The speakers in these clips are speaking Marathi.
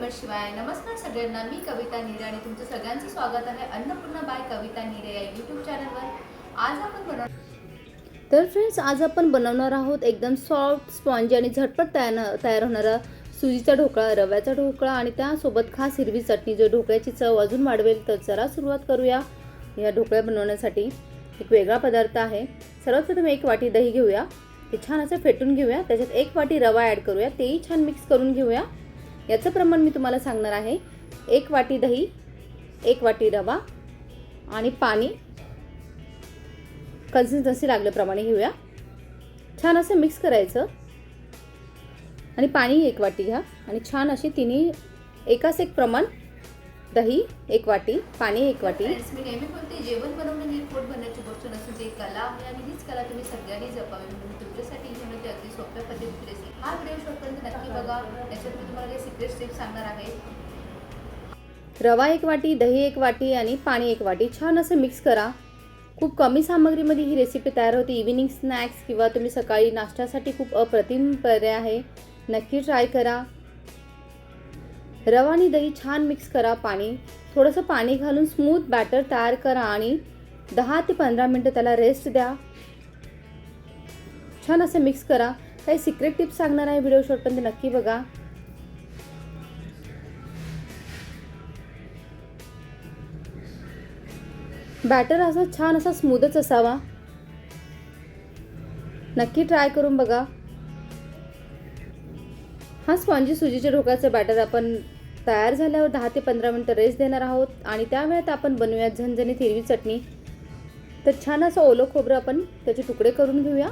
नमः शिवाय. नमस्कार सगळ्यांना. मी कविता निरे आणि तुमचं सगळ्यांचं स्वागत आहे अन्नपूर्णा बाय कविता निरे या यूट्यूब चॅनलवर. आज आपण बनवणार आहोत एकदम सॉफ्ट स्पॉन्जी आणि झटपट तयार होणारा सुजीचा ढोकळा, रव्याचा ढोकळा आणि त्यासोबत खास हिरवी चटणी जो ढोकळ्याची चव अजून वाढवेल. तर चला सुरुवात करूया. या ढोकळ्या बनवण्यासाठी एक वेगळा पदार्थ आहे. सर्वात प्रथम एक वाटी दही घेऊया. ते छान असं फेटून घेऊया. त्याच्यात एक वाटी रवा ॲड करूया. तेही छान मिक्स करून घेऊया. याचं प्रमाण मी तुम्हाला सांगणार आहे. एक वाटी दही, एक वाटी रवा आणि पाणी कन्सिस्टन्सी लागल्याप्रमाणे घेऊया. छान असं मिक्स करायचं आणि पाणी एक वाटी घ्या आणि छान अशी तिन्ही एकाच एक प्रमाण दही एक वाटी, पाणी एक वाटी. मी नेहमी बोलते जेवण बनवणं ही पोट भरण्याची गोष्ट नसून ती कला आहे आणि हीच कला तुम्ही सगळ्यांनी जपावी. म्हणून तुमच्यासाठी घेऊन येते अगदी सोप्या पद्धतीची रेसिपी. हा व्हिडिओ शेवटपर्यंत नक्की बघा. याच्यात मी तुम्हाला काही सिक्रेट टिप्स सांगणार आहे. रवा एक वाटी, दही एक वाटी आणि पाणी एक वाटी छान असं मिक्स करा. खूप कमी सामग्रीमध्ये ही रेसिपी तयार होते. इव्हिनिंग स्नॅक्स किंवा तुम्ही सकाळी नाश्त्यासाठी खूप अप्रतिम पर्याय आहे. नक्की ट्राय करा. रवा आणि दही छान मिक्स करा. थोडंसं पाणी घालून स्मूथ बॅटर तयार करा आणि 10 ते 15 मिनटं त्याला रेस्ट द्या. छान असं मिक्स करा. काही सिक्रेट टिप्स सांगणार आहे व्हिडिओ शेवटपर्यंत नक्की बघा. बॅटर असं छान असा स्मूथच असावा. नक्की ट्राय करून बघा. हा स्पॉन्जी सुजीच्या ढोकळ्याचं बॅटर आपण तयार झाल्यावर 10 ते 15 मिनटं रेस्ट देणार आहोत आणि त्या वेळात आपण बनवूया झणझणीत हिरवी चटणी. तर छान असं ओलं खोबरं आपण त्याचे तुकडे करून घेऊया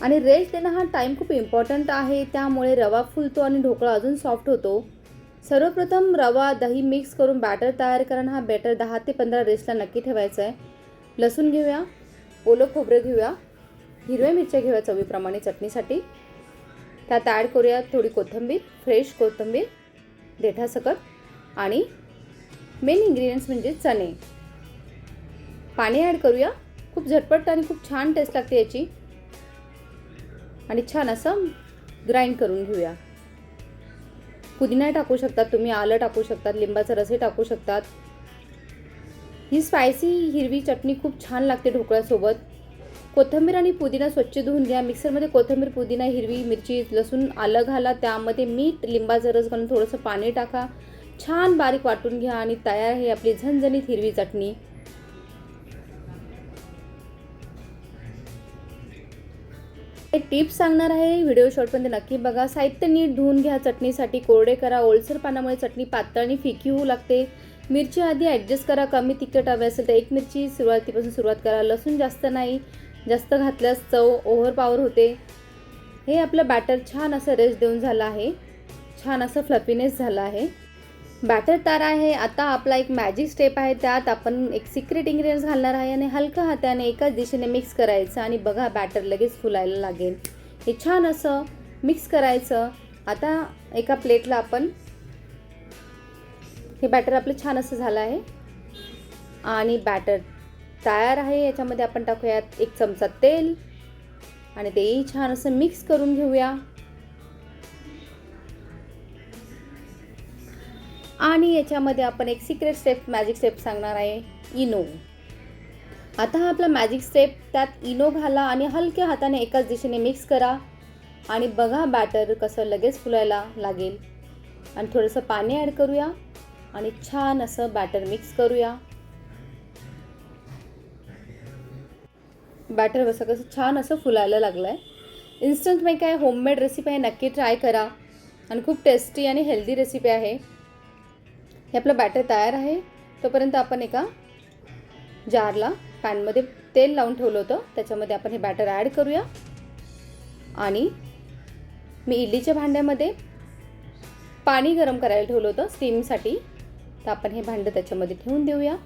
आणि रेस्ट देणं हा टाईम खूप इम्पॉर्टंट आहे. त्यामुळे रवा फुलतो आणि ढोकळा अजून सॉफ्ट होतो. सर्वप्रथम रवा दही मिक्स करून बॅटर तयार करा. हा बॅटर 10 ते 15 रेस्टला नक्की ठेवायचा आहे. लसूण घेऊया, ओलं खोबरं घेऊया, हिरव्या मिरच्या घेऊया चवीप्रमाणे चटणीसाठी. त्यात ॲड करूया थोडी कोथिंबीर, फ्रेश कोथिंबीर देठासकट आणि मेन इन्ग्रेडियंट्स म्हणजे चणे. पाणी ॲड करूया. खूप झटपट आणि खूप छान टेस्ट लागते याची आणि छान असं ग्राइंड करून घेऊया. पुदिना टाकू शकतात तुम्ही, आलं टाकू शकतात, लिंबाचा रसही टाकू शकतात. ही स्पायसी हिरवी चटणी खूप छान लागते ढोकळ्यासोबत. कोथिंबीर आणि पुदिना स्वच्छ धुवून घ्या. मिक्सरमध्ये कोथिंबीर, पुदिना, हिरवी मिरची, लसूण, आलं घाला. त्यामध्ये मीठ, लिंबाचा रस घालून थोडंसं पाणी टाका. छान बारीक वाटून घ्या आणि तयार आहे आपली झणझणीत हिरवी चटणी. एक टिप्स सांगणार आहे व्हिडिओ शेवटपर्यंत नक्की बघा. साहित्य नीट धुवून घ्या. चटणीसाठी कोरडे करा. ओलसर पानामुळे चटणी पातळ आणि फिकी होऊ लागते. मिरची आधी ॲडजस्ट करा. कमी तिखट हवे असेल तर एक मिरची सुरुवातीपासून सुरुवात करा. लसूण जास्त नाही, जास्त घातल्यास चव ओव्हरपॉवर होते. हे आपलं बॅटर छान असं रेस्ट देऊन झालं आहे. छान असं फ्लफीनेस झालं आहे. बॅटर तयार आहे. आता आपला एक मॅजिक स्टेप आहे. त्यात आपण एक सिक्रेट इन्ग्रेडियंट्स घालणार आहे आणि हलक्या हाताने एकाच दिशेने मिक्स करायचं आणि बघा बॅटर लगेच फुलायला लागेल. हे छान असं मिक्स करायचं. आता एका प्लेटला आपण हे बॅटर आपलं छान असं झालं आहे आणि बॅटर तयार आहे. याच्यामध्ये आपण टाकूयात 1 चमचा तेल आणि तेही छान असं मिक्स करून घेऊया. आणि याच्यामध्ये आपण एक सिक्रेट स्टेप, मॅजिक स्टेप सांगणार आहे, इनो. आता हा आपला मॅजिक स्टेप. त्यात इनो घाला आणि हलक्या हाताने एकाच दिशेने मिक्स करा आणि बघा बॅटर कसं लगेच फुलायला लागेल. आणि थोडंसं पाणी ॲड करूया आणि छान असं बॅटर मिक्स करूया. बॅटर कसं छान असं फुलायला लागलं आहे. इन्स्टंट मेक आहे, होममेड रेसिपी आहे. नक्की ट्राय करा आणि खूप टेस्टी आणि हेल्दी रेसिपी आहे. हे आपलं बॅटर तयार आहे. तोपर्यंत आपण एका जारला पॅनमध्ये तेल लावून ठेवलं होतं. त्याच्यामध्ये आपण हे बॅटर ॲड करूया आणि मी इडलीच्या भांड्यामध्ये पाणी गरम करायला ठेवलं होतं स्टीमसाठी. तर आपण हे भांडं त्याच्यामध्ये ठेवून देऊया.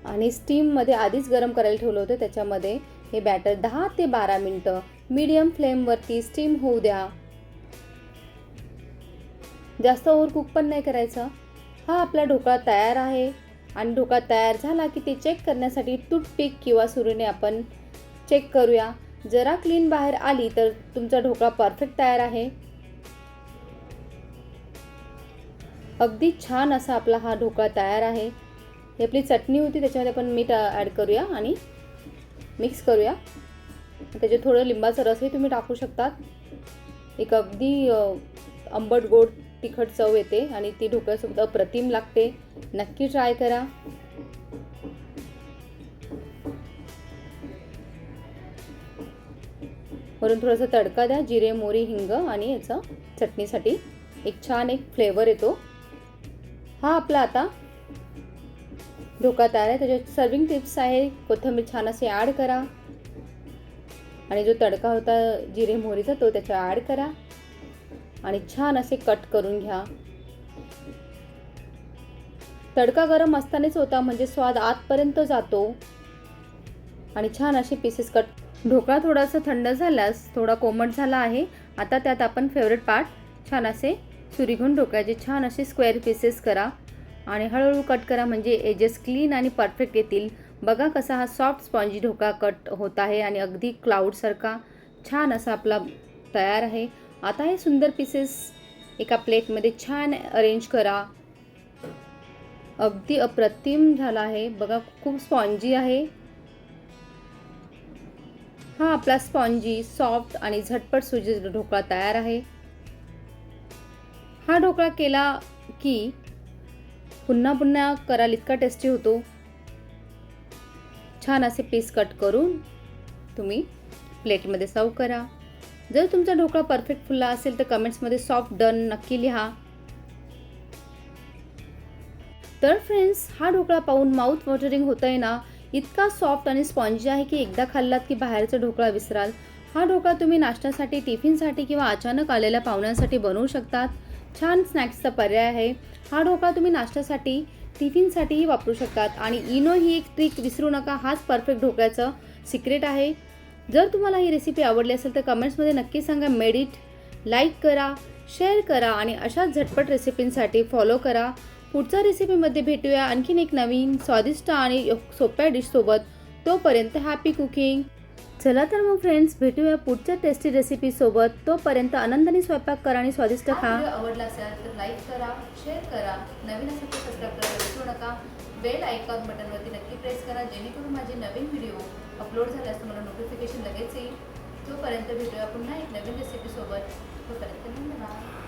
आणि स्टीममध्ये आधीच गरम करायला ठेवलं होतं. त्याच्यामध्ये हे बॅटर 10 ते 12 मिनटं मीडियम फ्लेमवरती स्टीम होऊ द्या. जास्त ओव्हर कुक पण नाही करायचं. हा आपला ढोकळा तयार आहे. आणि ढोकळा तयार झाला की ते चेक करण्यासाठी टूथपिक किंवा सुरीने आपण चेक करूया. जरा क्लीन बाहेर आली तर तुमचा ढोकळा परफेक्ट तयार आहे. अगदी छान असा आपला हा ढोकळा तयार आहे. ही आपली चटणी होती, त्याच्यामध्ये आपण मीठ ॲड करूया आणि मिक्स करूया. त्याच्यात थोडं लिंबाचा रसही तुम्ही टाकू शकतात. एक अगदी आंबट गोड तिखट चव येते आणि ती ढोकळ्यासोबत अप्रतिम लागते. नक्की ट्राय करा. वरून थोडासा तडका द्या, जिरे, मोहरी, हिंग आणि याचा चटणीसाठी एक छान फ्लेवर येतो. हा आपला आता ढोकळा तयार आहे. त्याच्यात सर्विंग टिप्स आहे. कोथिंबीर छान असे ॲड करा आणि जो तडका होता जिरे मोहरीचा तो त्याच्यात ॲड करा आणि छान असे कट करून घ्या. तडका गरम असतानाच होता म्हणजे स्वाद आतपर्यंत जातो आणि छान असे पीसेस कट. ढोकळा थोडासा थंड झाल्यास थोडा कोमट झाला आहे. आता त्यात आपण फेवरेट पार्ट छान असे सुरी घेऊन ढोकळ्याचे छान असे स्क्वेअर पीसेस करा आणि हळूहळू कट करा म्हणजे एजेस क्लीन आणि परफेक्ट येतील. बघा कसा हा सॉफ्ट स्पॉन्जी ढोकळा कट होत आहे आणि अगदी क्लाउडसारखा छान असा आपला तयार आहे. आता हे सुंदर पीसेस एका प्लेटमध्ये छान अरेंज करा. अगदी अप्रतिम झाला आहे. बघा खूप स्पॉन्जी आहे. हा आपला स्पॉन्जी सॉफ्ट आणि झटपट सुजीचा ढोकळा तयार आहे. हा ढोकळा केला की पुन्हा पुन्हा कराल इतका टेस्टी होतो. छान असे पीस कट करून तुम्ही प्लेटमध्ये सर्व करा. जर तुमचा ढोकळा परफेक्ट फुलला असेल तर कमेंट्समध्ये सॉफ्ट डन नक्की लिहा. तर फ्रेंड्स, हा ढोकळा पाहून माउथ वॉटरिंग होत आहे ना. इतका सॉफ्ट आणि स्पॉन्जी आहे की एकदा खाल्लात की बाहेरचा ढोकळा विसराल. हा ढोकळा तुम्ही नाश्त्यासाठी, टिफिनसाठी किंवा अचानक आलेल्या पाहुण्यांसाठी बनवू शकतात. छान स्नॅक्सचा पर्याय आहे. हा ढोकळा तुम्ही नाश्त्यासाठी, टिफिनसाठीही वापरू शकतात आणि इनो ही एक ट्रिक विसरू नका. हाच परफेक्ट ढोकळ्याचं सिक्रेट आहे. जर तुम्हाला ही रेसिपी आवडली असेल तर कमेंट्समध्ये नक्की सांगा. मेड इट, लाईक करा, शेअर करा आणि अशाच झटपट रेसिपींसाठी फॉलो करा. पुढच्या रेसिपीमध्ये भेटूया आणखीन एक नवीन स्वादिष्ट आणि सोप्या डिशसोबत. तोपर्यंत हॅपी कुकिंग. चला तर मग फ्रेंड्स, भेटूया पुढच्या टेस्टी रेसिपीसोबत. तोपर्यंत आनंदाने स्वयंपाक करा आणि स्वादिष्ट खा. आवडला असेल तर लाईक करा, शेअर करा, नवीन असेल तर सबस्क्राईब करायला विसरू नका. बेल आयकॉन बटनवरती नक्की प्रेस करा जेणेकरून माझे नवीन व्हिडिओ अपलोड झाल्यास तुम्हाला नोटिफिकेशन लगेच येईल. तोपर्यंत भेटूया पुन्हा एक नवीन रेसिपीसोबत. तोपर्यंत धन्यवाद.